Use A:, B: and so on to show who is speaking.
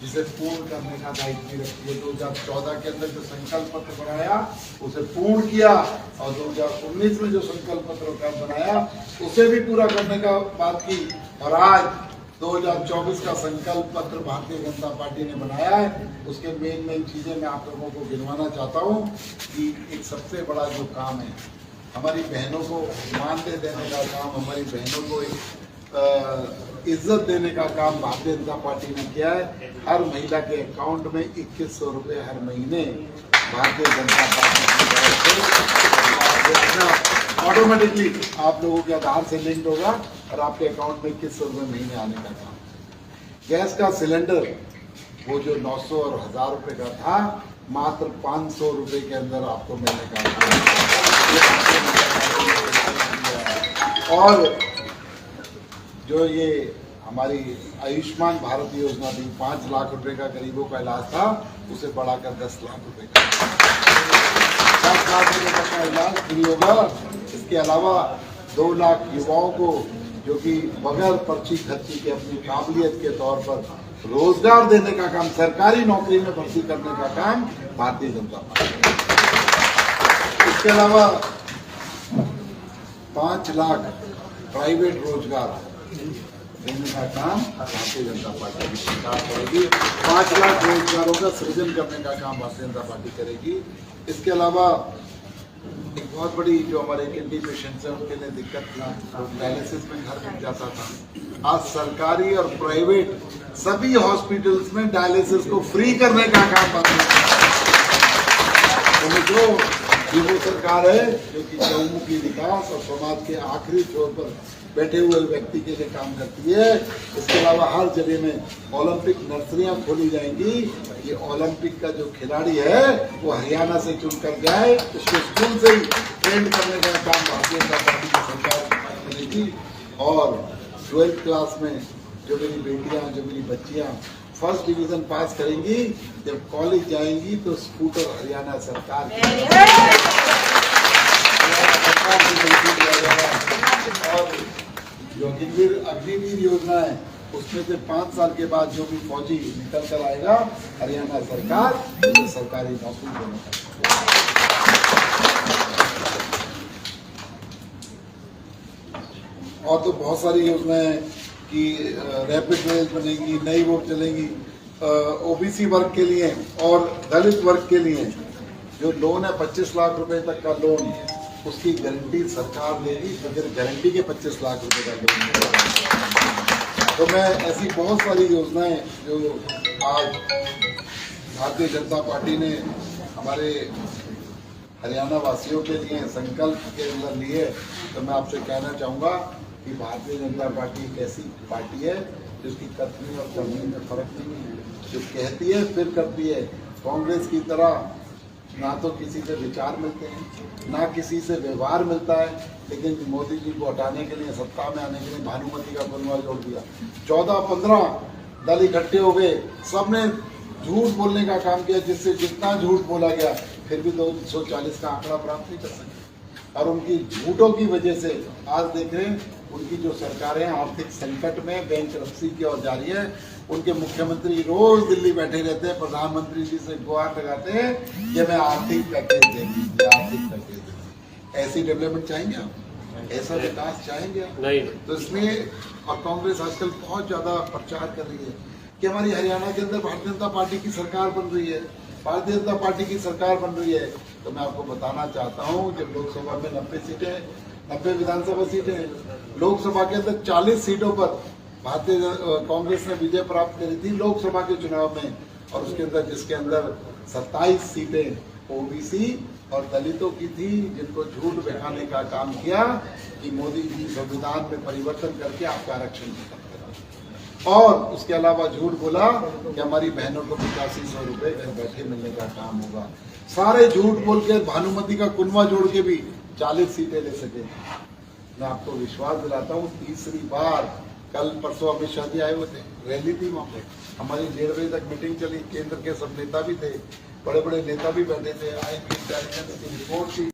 A: जिसे पूर्ण करने का दायित्व भी रखती है। 2014 के अंदर जो संकल्प पत्र बनाया उसे पूर्ण किया और 2019 में जो संकल्प पत्र बनाया उसे भी पूरा करने का बात की। और आज 2024 का संकल्प पत्र भारतीय जनता पार्टी ने बनाया है। उसके मेन चीजें मैं आप लोगों को गिनवाना चाहता हूँ कि एक सबसे बड़ा जो काम है, हमारी बहनों को मानदेय देने का काम, हमारी बहनों को एक इज्जत देने का काम भारतीय जनता पार्टी ने किया है। हर महिला के अकाउंट में 2100 रुपये हर महीने भारतीय जनता पार्टी की तरफ से ऑटोमेटिकली आप लोगों के आधार से लिंक होगा और आपके अकाउंट में 2100 रुपये महीने आने का काम। गैस का सिलेंडर वो जो 900 और 1000 रुपये का था, मात्र 500 रुपये के अंदर आपको मिलने का काम। और जो ये हमारी आयुष्मान भारत योजना थी, 5 लाख रुपए का गरीबों का इलाज था, उसे बढ़ाकर 10 लाख रुपए का 10 लाख रुपए का इलाज फ्री होगा। इसके अलावा 2 लाख युवाओं को जो कि बगैर पर्ची खर्ची के अपनी काबिलियत के तौर पर रोजगार देने का काम, सरकारी नौकरी में भर्ती करने का काम भारतीय जनता पार्टी। इसके अलावा 5 लाख प्राइवेट रोजगार देने का काम भारतीय जनता पार्टी की सरकार करेगी। 5 लाख रोजगारों का सृजन करने का काम भारतीय जनता पार्टी करेगी। इसके अलावा एक बहुत बड़ी जो हमारे किडनी पेशेंट्स हैं उनके लिए दिक्कत थी, डायलिसिस में घर मिल जाता था। आज सरकारी और प्राइवेट सभी हॉस्पिटल्स में डायलिसिस को फ्री करने का काम भारतीय जनता पार्टी। वो सरकार है जो कि चहुमुखी विकास और समाज के आखिरी छोर पर बैठे हुए व्यक्ति के लिए काम करती है। इसके अलावा हर जगह में ओलंपिक नर्सरियां खोली जाएंगी। ये ओलंपिक का जो खिलाड़ी है वो हरियाणा से चुन कर जाए, उसको स्कूल से ही ट्रेन करने का काम भारतीय जनता पार्टी की सरकार करेगी। और 12th क्लास में जो मेरी बेटियां, जो मेरी बच्चियां फर्स्ट डिवीजन पास करेंगी, जब कॉलेज जाएंगी तो स्कूटर हरियाणा सरकार की और जो अग्निवीर योजना है उसमें से 5 साल के बाद जो भी फौजी निकल कर आएगा, हरियाणा सरकार तो सरकारी नौकरी देने का। और तो बहुत सारी योजनाएं कि रैपिड रेल बनेगी, नई वोट चलेगी ओबीसी वर्ग के लिए और दलित वर्ग के लिए। जो लोन है 25 लाख रुपए तक का लोन, उसकी गारंटी सरकार देगी, बगैर गारंटी के 25 लाख रुपए का लोन। तो मैं ऐसी बहुत सारी योजनाएं जो आज भारतीय जनता पार्टी ने हमारे हरियाणा वासियों के लिए संकल्प के अंदर लिए, तो मैं आपसे कहना चाहूँगा कि भारतीय जनता पार्टी एक ऐसी पार्टी है जिसकी कथनी और करनी में फर्क नहीं है, जो कहती है फिर करती है। कांग्रेस की तरह ना तो किसी से विचार मिलते हैं, ना किसी से व्यवहार मिलता है, लेकिन मोदी जी को हटाने के लिए, सत्ता में आने के लिए भानुमति का कुनवा जोड़ दिया। 14-15 दल इकट्ठे हो गए, सबने झूठ बोलने का काम किया, जिससे जितना झूठ बोला गया फिर भी 240 का आंकड़ा प्राप्त नहीं कर सके। और उनकी झूठों की वजह से आज देख रहे हैं उनकी जो सरकारें आर्थिक संकट में बैंकरप्सी की ओर जा रही है। उनके मुख्यमंत्री रोज दिल्ली बैठे रहते हैं, प्रधानमंत्री जी से गुहार लगाते हैं कि मैं आर्थिक पैकेज दे दीजिए, आर्थिक पैकेज दे दीजिए। ऐसी डेवलपमेंट चाहेंगे आप? ऐसा विकास चाहेंगे आप? नहीं। तो इसलिए और कांग्रेस आजकल बहुत ज्यादा प्रचार कर रही है कि हमारी हरियाणा के अंदर भारतीय जनता पार्टी की सरकार बन रही है, भारतीय जनता पार्टी की सरकार बन रही है। तो मैं आपको बताना चाहता हूँ, जब लोकसभा में 90 सीटें, 90 विधानसभा सीटें, लोकसभा के अंदर 40 सीटों पर भारतीय कांग्रेस ने विजय प्राप्त करी थी लोकसभा के चुनाव में। और उसके अंदर जिसके अंदर 27 सीटें ओबीसी और दलितों की थी, जिनको झूठ दिखाने का काम किया कि मोदी जी संविधान में परिवर्तन करके आपका आरक्षण खत्म करा। और उसके अलावा झूठ बोला कि हमारी बहनों को 8500 रुपये घर बैठे मिलने का काम होगा। सारे झूठ बोल के भानुमति का कुनवा जोड़ के भी 40 सीटें ले सके। मैं आपको विश्वास दिलाता हूँ, तीसरी बार कल परसों अमित शाह जी आए हुए थे, रैली थी वहाँ पे, हमारी 1:30 बजे तक मीटिंग चली, केंद्र के सब नेता भी थे, बड़े बड़े नेता भी बैठे थे, आई इंटेलिजेंस की रिपोर्ट थी।